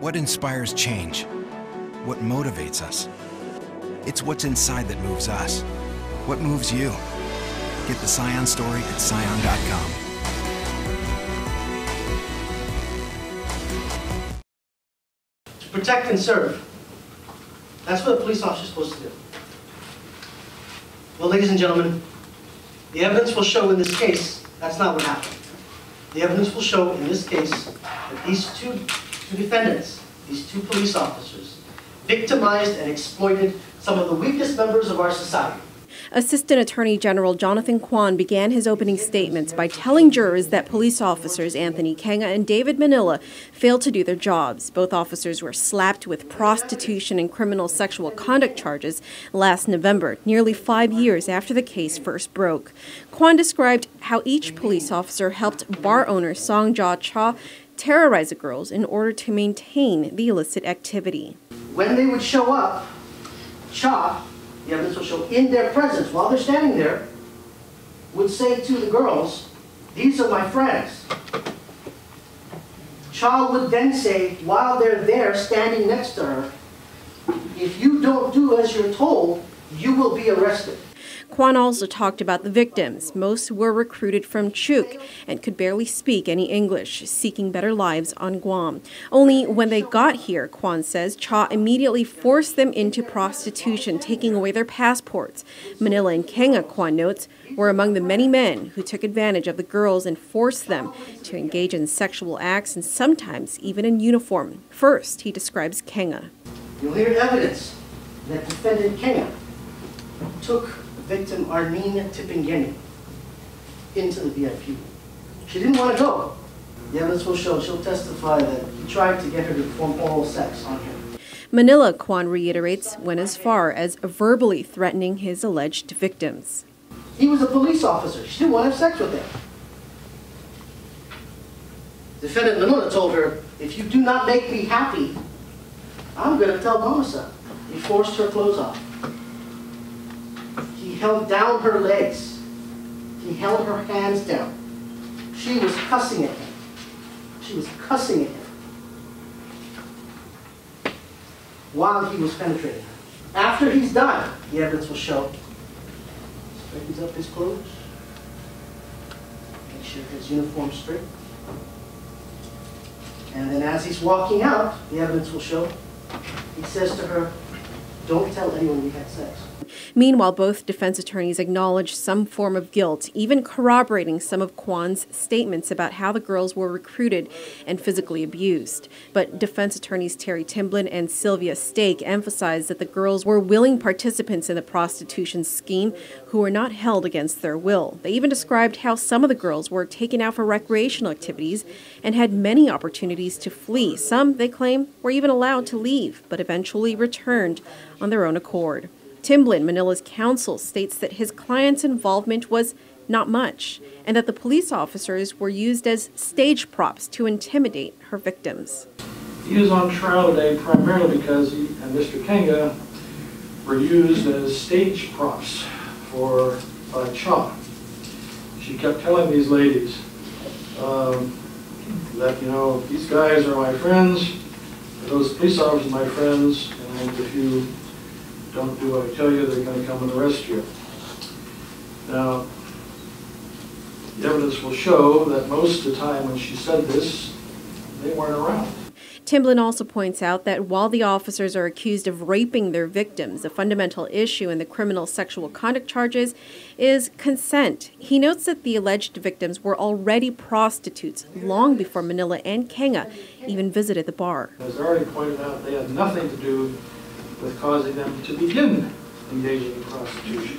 What inspires change? What motivates us? It's what's inside that moves us. What moves you? Get the Scion story at Scion.com. To protect and serve. That's what a police officer is supposed to do. Well, ladies and gentlemen, the evidence will show in this case that's not what happened. The evidence will show in this case that these two defendants, these two police officers, victimized and exploited some of the weakest members of our society. Assistant Attorney General Jonathan Kwan began his opening statements by telling jurors that police officers Anthony Kenga and David Manila failed to do their jobs. Both officers were slapped with prostitution and criminal sexual conduct charges last November, nearly 5 years after the case first broke. Kwan described how each police officer helped bar owner Song Ja Cha terrorize the girls in order to maintain the illicit activity. When they would show up, Cha, the evidence will show, in their presence, while they're standing there, would say to the girls, "These are my friends." Cha would then say, while they're there standing next to her, "If you don't do as you're told, you will be arrested." Kwan also talked about the victims. Most were recruited from Chuuk and could barely speak any English, seeking better lives on Guam. Only when they got here, Kwan says, Cha immediately forced them into prostitution, taking away their passports. Manila and Kenga, Kwan notes, were among the many men who took advantage of the girls and forced them to engage in sexual acts and sometimes even in uniform. First, he describes Kenga. You'll hear evidence that defendant Kenga took victim Armina Tipingeni into the VIP. She didn't want to go. The evidence will show, she'll testify that he tried to get her to perform oral sex on him. Manila, Kwan reiterates, went as far as verbally threatening his alleged victims. He was a police officer. She didn't want to have sex with him. Defendant Manila told her, "If you do not make me happy, I'm going to tell Bomasa." He forced her clothes off. He held down her legs. He held her hands down. She was cussing at him. She was cussing at him while he was penetrating her. After he's done, the evidence will show, straightens up his clothes, make sure his uniform's straight. And then as he's walking out, the evidence will show, he says to her, "Don't tell anyone we had sex." Meanwhile, both defense attorneys acknowledged some form of guilt, even corroborating some of Kwan's statements about how the girls were recruited and physically abused. But defense attorneys Terry Timblin and Sylvia Stake emphasized that the girls were willing participants in the prostitution scheme who were not held against their will. They even described how some of the girls were taken out for recreational activities and had many opportunities to flee. Some, they claim, were even allowed to leave, but eventually returned on their own accord. Timblin, Manila's counsel, states that his client's involvement was not much and that the police officers were used as stage props to intimidate her victims. He is on trial today primarily because he and Mr. Kenga were used as stage props for Cha. She kept telling these ladies that, you know, these guys are my friends, those police officers are my friends, and if you don't do what I tell you, they're going to come and arrest you. Now, the evidence will show that most of the time when she said this, they weren't around. Timblin also points out that while the officers are accused of raping their victims, a fundamental issue in the criminal sexual conduct charges is consent. He notes that the alleged victims were already prostitutes long before Manila and Kenga even visited the bar. As I already pointed out, they had nothing to do with causing them to begin engaging in prostitution.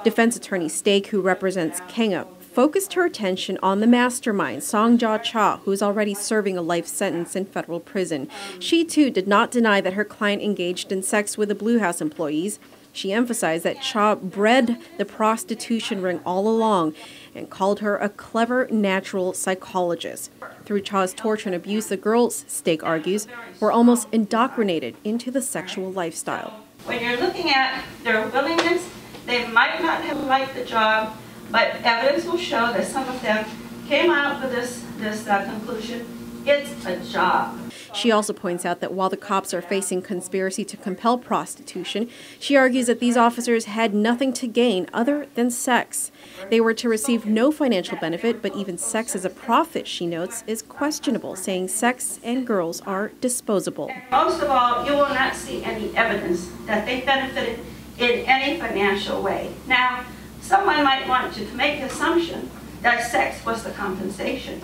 Defense attorney Stake, who represents Kenga, focused her attention on the mastermind, Song Ja Cha, who is already serving a life sentence in federal prison. She, too, did not deny that her client engaged in sex with the Blue House employees. She emphasized that Cha bred the prostitution ring all along and called her a clever natural psychologist. Through Cha's torture and abuse, the girls, Stake argues, were almost indoctrinated into the sexual lifestyle. When you're looking at their willingness, they might not have liked the job, but evidence will show that some of them came out with this conclusion. It's a job. She also points out that while the cops are facing conspiracy to compel prostitution, she argues that these officers had nothing to gain other than sex. They were to receive no financial benefit, but even sex as a profit, she notes, is questionable, saying sex and girls are disposable. Most of all, you will not see any evidence that they benefited in any financial way. Now, someone might want to make the assumption that sex was the compensation.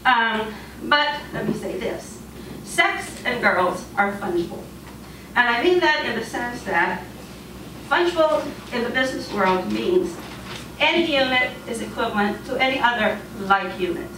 But let me say this. Sex and girls are fungible. And I mean that in the sense that fungible in the business world means any unit is equivalent to any other like unit.